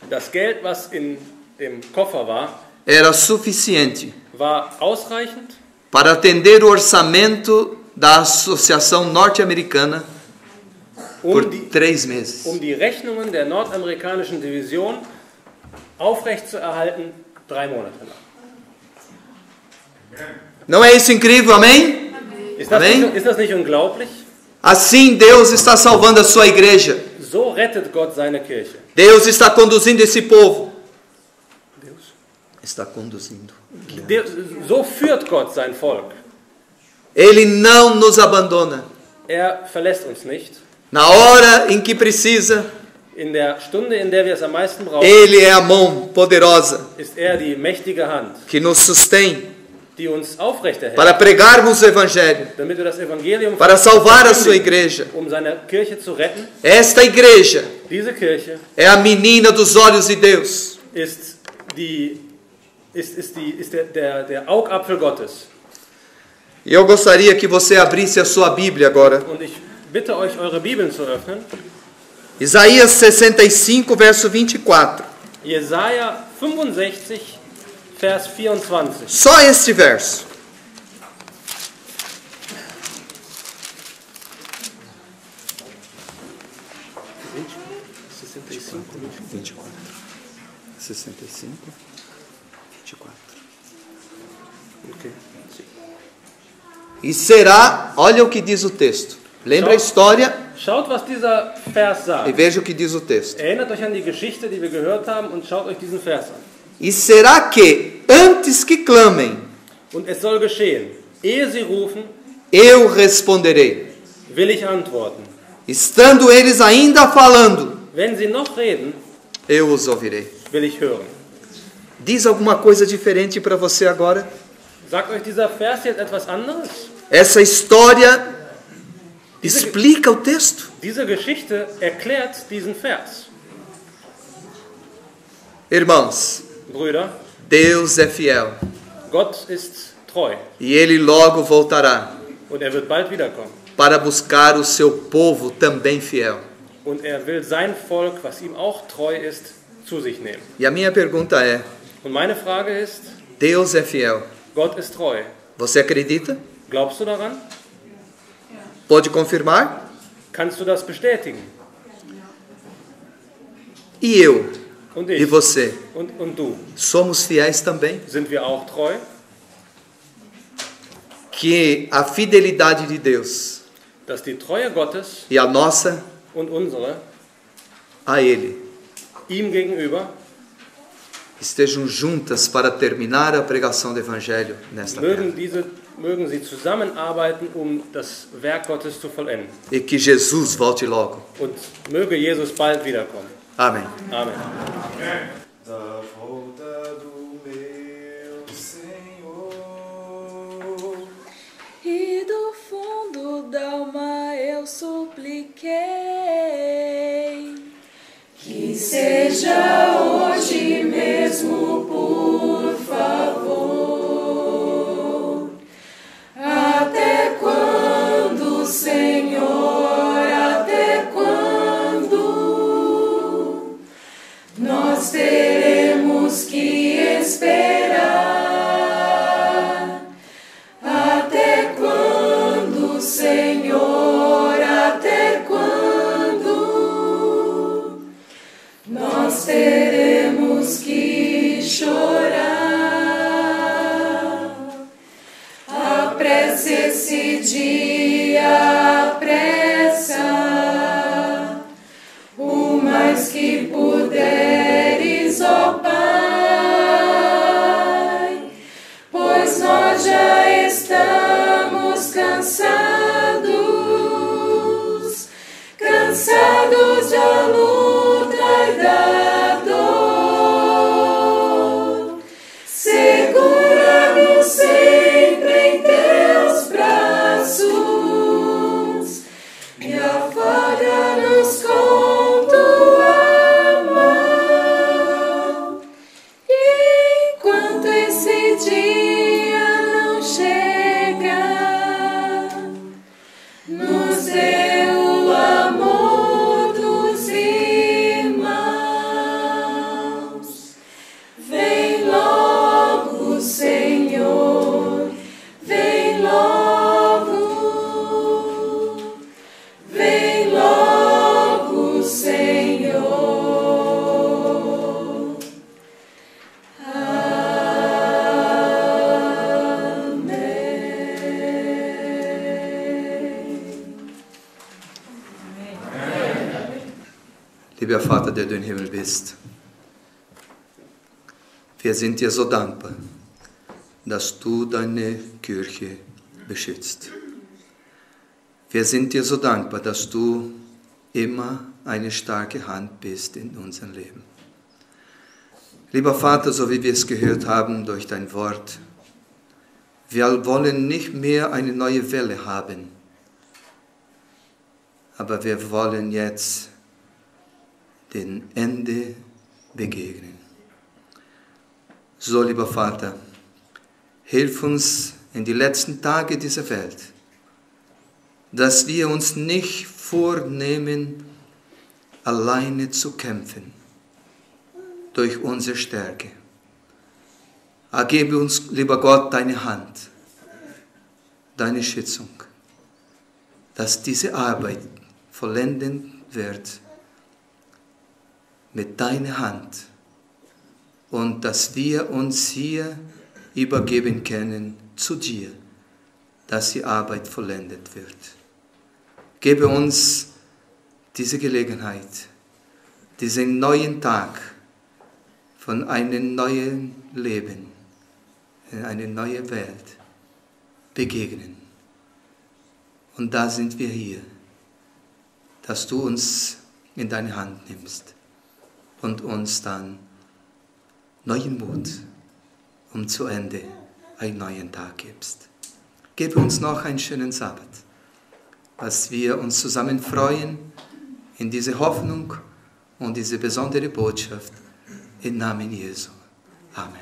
Das Geld, was in dem Koffer war, era suficiente war ausreichend, para atender o orçamento da Associação Norte-Americana por 3 meses. die Rechnungen der nordamerikanischen Division aufrechtzuerhalten 3 Monate lang. Não é isso incrível, amém? Ist das, Amém? nicht, ist das nicht unglaublich? Assim Deus está salvando a sua igreja. So rettet Gott seine Kirche. Deus está conduzindo esse povo. Deus? Está conduzindo. So führt Gott sein Volk. Ele não nos abandona. Er verlässt uns nicht. Na hora em que precisa, In der Stunde, in der wir es am meisten brauchen, Ele é a mão poderosa ist er die mächtige Hand, que nos sustém die uns aufrechterhält, para pregarmos o Evangelho, damit wir das Evangelium para salvar a sua verkündigen, igreja. um seine Kirche zu retten. Esta igreja Diese Kirche é a menina dos olhos de Deus. ist der Augapfel Gottes. E eu gostaria que você abrisse a sua Bíblia agora. Und ich bitte euch, eure Bibeln zu öffnen. Isaías 65, verso 24. Jesaja 65, Vers 24. Só este verso. E será, olha o que diz o texto. Lembra a história Schaut, was dieser Vers e sagt. veja o que diz o texto. Erinnert euch an die Geschichte, die wir gehört haben, und schaut euch diesen Vers an. E será que, antes que clamem, Und es soll geschehen, ehe sie rufen, eu responderei. will ich antworten. Estando eles ainda falando, Wenn sie noch reden, eu os ouvirei. will ich hören. Diz alguma coisa diferente para você agora? Sagt euch dieser Vers jetzt etwas anderes? Essa história explica o texto. Diese Geschichte erklärt diesen Vers. Irmãos, Brüder, Deus é fiel Gott ist treu e Ele logo voltará und er wird bald wiederkommen. para buscar o seu povo também fiel. Und er will sein Volk, was ihm auch treu ist, zu sich nehmen. E a minha pergunta é, Und meine Frage ist, Deus é fiel. Gott ist treu. Você acredita? Glaubst du daran? Pode confirmar? Kannst du das bestätigen? E eu? Und E ich? você? Und du? Somos fiéis também? Sind wir auch treu? Que a fidelidade de Deus Dass die Treue Gottes e a nossa und unsere a Ele ihm gegenüber estejam juntas para terminar a pregação do Evangelho nesta terra. mögen sie zusammenarbeiten, um das Werk Gottes zu vollenden. E que Jesus volte logo. Und möge Jesus bald wiederkommen. Amém. Amen. Da volta do meu Senhor. E do fundo da alma eu supliquei que seja hoje mesmo, por favor. Até quando, Senhor, até quando nós teremos que esperar? Traz esse dia apressa, o mais que puderes, ó Pai, pois nós já estamos cansados da luta e da dor. Segura-nos sempre em teus braços e afaga-nos com tua mão. E enquanto esse dia não chega, nos dê o amor dos irmãos. Vem logo, Senhor, vem logo, vem logo, Senhor. Lieber Vater, der du im Himmel bist, wir sind dir so dankbar, dass du deine Kirche beschützt. Wir sind dir so dankbar, dass du immer eine starke Hand bist in unserem Leben. Lieber Vater, so wie wir es gehört haben durch dein Wort, wir wollen nicht mehr eine neue Welle haben, aber wir wollen jetzt dem Ende begegnen. So, lieber Vater, hilf uns in die letzten Tage dieser Welt, dass wir uns nicht vornehmen, alleine zu kämpfen, durch unsere Stärke. Gebe uns, lieber Gott, deine Hand, deine Schützung, dass diese Arbeit vollendet wird mit deiner Hand und dass wir uns hier übergeben können zu dir, dass die Arbeit vollendet wird. Gebe uns diese Gelegenheit, diesen neuen Tag von einem neuen Leben in eine neue Welt begegnen. Und da sind wir hier, dass du uns in deine Hand nimmst und uns dann neuen Mut und zu Ende einen neuen Tag gibst. Gib uns noch einen schönen Sabbat, dass wir uns zusammen freuen in diese Hoffnung und diese besondere Botschaft im Namen Jesu. Amen.